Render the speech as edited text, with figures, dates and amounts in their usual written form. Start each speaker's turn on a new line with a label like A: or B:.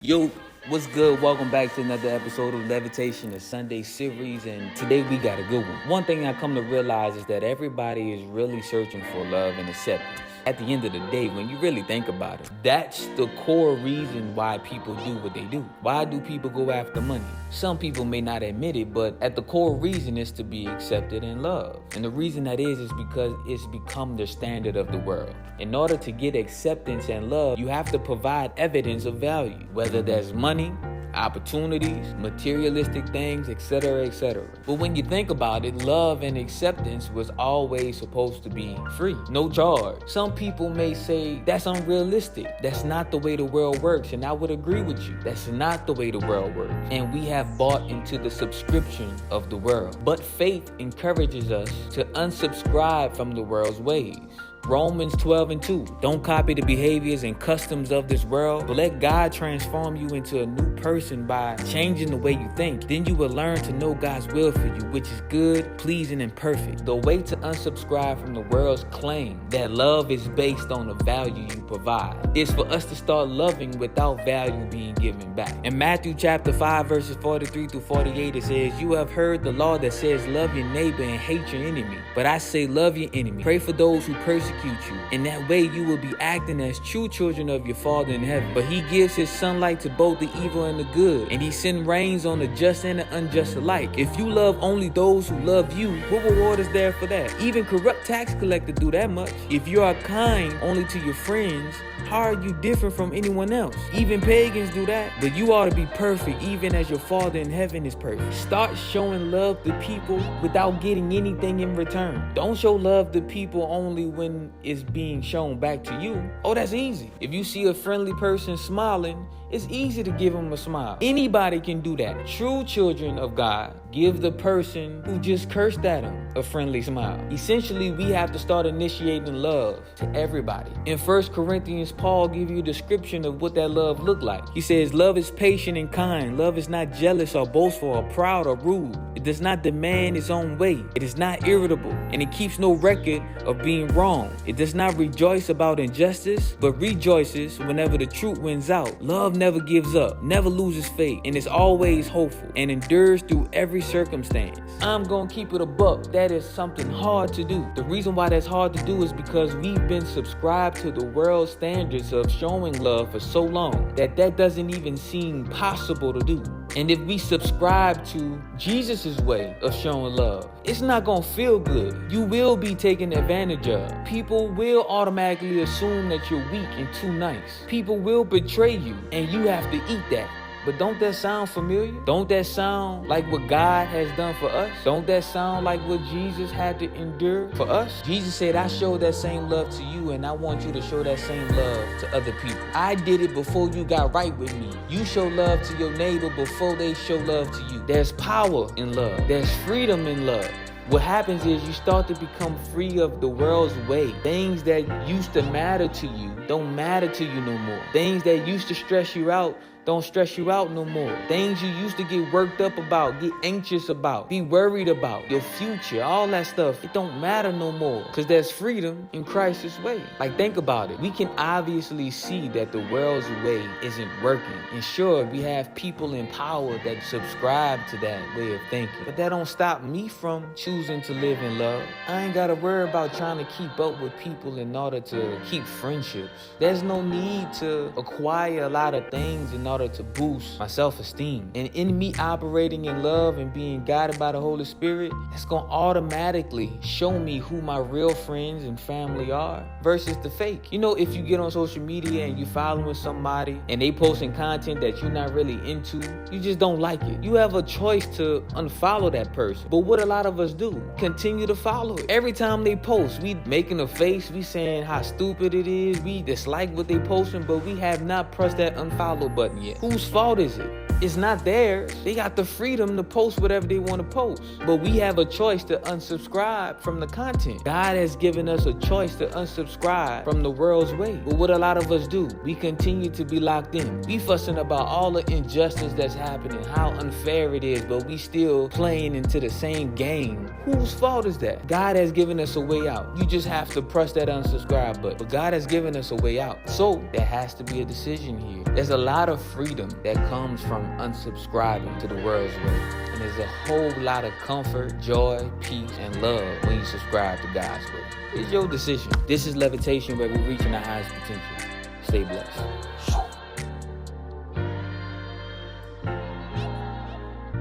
A: Yo, what's good? Welcome back to another episode of Levitation, the Sunday series, and today we got a good one. One thing I come to realize is that everybody is really searching for love and acceptance. At the end of the day, when you really think about it, that's the core reason why people do what they do. Why do people go after money? Some people may not admit it, but at the core reason is to be accepted and loved. And the reason that is because it's become the standard of the world. In order to get acceptance and love, you have to provide evidence of value, whether that's money, opportunities, materialistic things, etc., etc. But when you think about it, love and acceptance was always supposed to be free, no charge. Some people may say that's unrealistic. That's not the way the world works, and I would agree with you. That's not the way the world works. And we have bought into the subscription of the world. But faith encourages us to unsubscribe from the world's ways. Romans 12:2. Don't copy the behaviors and customs of this world, but let God transform you into a new person by changing the way you think. Then you will learn to know God's will for you, which is good, pleasing, and perfect. The way to unsubscribe from the world's claim that love is based on the value you provide is for us to start loving without value being given back. In Matthew chapter 5, verses 43 through 48, it says, "You have heard the law that says love your neighbor and hate your enemy. But I say love your enemy. Pray for those who persecute you. In that way you will be acting as true children of your Father in heaven. But he gives his sunlight to both the evil and the good, and he sends rains on the just and the unjust alike. If you love only those who love you, what reward is there for that? Even corrupt tax collectors do that much. If you are kind only to your friends, how are you different from anyone else? Even pagans do that. But you ought to be perfect, even as your Father in heaven is perfect." Start showing love to people without getting anything in return. Don't show love to people only when it's being shown back to you. Oh, that's easy. If you see a friendly person smiling, it's easy to give them a smile. Anybody can do that. True children of God give the person who just cursed at them a friendly smile. Essentially, we have to start initiating love to everybody. In 1 Corinthians, Paul gives you a description of what that love looked like. He says, "Love is patient and kind. Love is not jealous or boastful or proud or rude. It does not demand its own way. It is not irritable, and it keeps no record of being wrong. It does not rejoice about injustice, but rejoices whenever the truth wins out. Love never gives up, never loses faith, and is always hopeful, and endures through every circumstance." I'm gonna keep it a buck. That is something hard to do. The reason why that's hard to do is because we've been subscribed to the world's standards of showing love for so long that doesn't even seem possible to do. And if we subscribe to Jesus' way of showing love, it's not gonna feel good. You will be taken advantage of. People will automatically assume that you're weak and too nice. People will betray you, and you have to eat that. But don't that sound familiar? Don't that sound like what God has done for us? Don't that sound like what Jesus had to endure for us? Jesus said, "I showed that same love to you, and I want you to show that same love to other people. I did it before you got right with me. You show love to your neighbor before they show love to you." There's power in love. There's freedom in love. What happens is you start to become free of the world's way. Things that used to matter to you don't matter to you no more. Things that used to stress you out don't stress you out no more. Things you used to get worked up about, get anxious about, be worried about, your future, all that stuff, it don't matter no more because there's freedom in Christ's way. Like, think about it. We can obviously see that the world's way isn't working. And sure, we have people in power that subscribe to that way of thinking. But that don't stop me from choosing to live in love. I ain't got to worry about trying to keep up with people in order to keep friendships. There's no need to acquire a lot of things in order to boost my self-esteem. And in me operating in love and being guided by the Holy Spirit, it's going to automatically show me who my real friends and family are versus the fake. You know, if you get on social media and you following somebody and they posting content that you're not really into, you just don't like it. You have a choice to unfollow that person. But what a lot of us do, continue to follow it. Every time they post, we making a face, we saying how stupid it is, we dislike what they posting, but we have not pressed that unfollow button yet. Whose fault is it? It's not theirs. They got the freedom to post whatever they want to post. But we have a choice to unsubscribe from the content. God has given us a choice to unsubscribe from the world's way. But what a lot of us do, we continue to be locked in. We fussing about all the injustice that's happening, how unfair it is, but we still playing into the same game. Whose fault is that? God has given us a way out. You just have to press that unsubscribe button. But God has given us a way out. So there has to be a decision here. There's a lot of freedom that comes from unsubscribing to the world's way. And there's a whole lot of comfort, joy, peace, and love when you subscribe to God's way. It's your decision. This is Levitation, where we're reaching our highest potential. Stay blessed.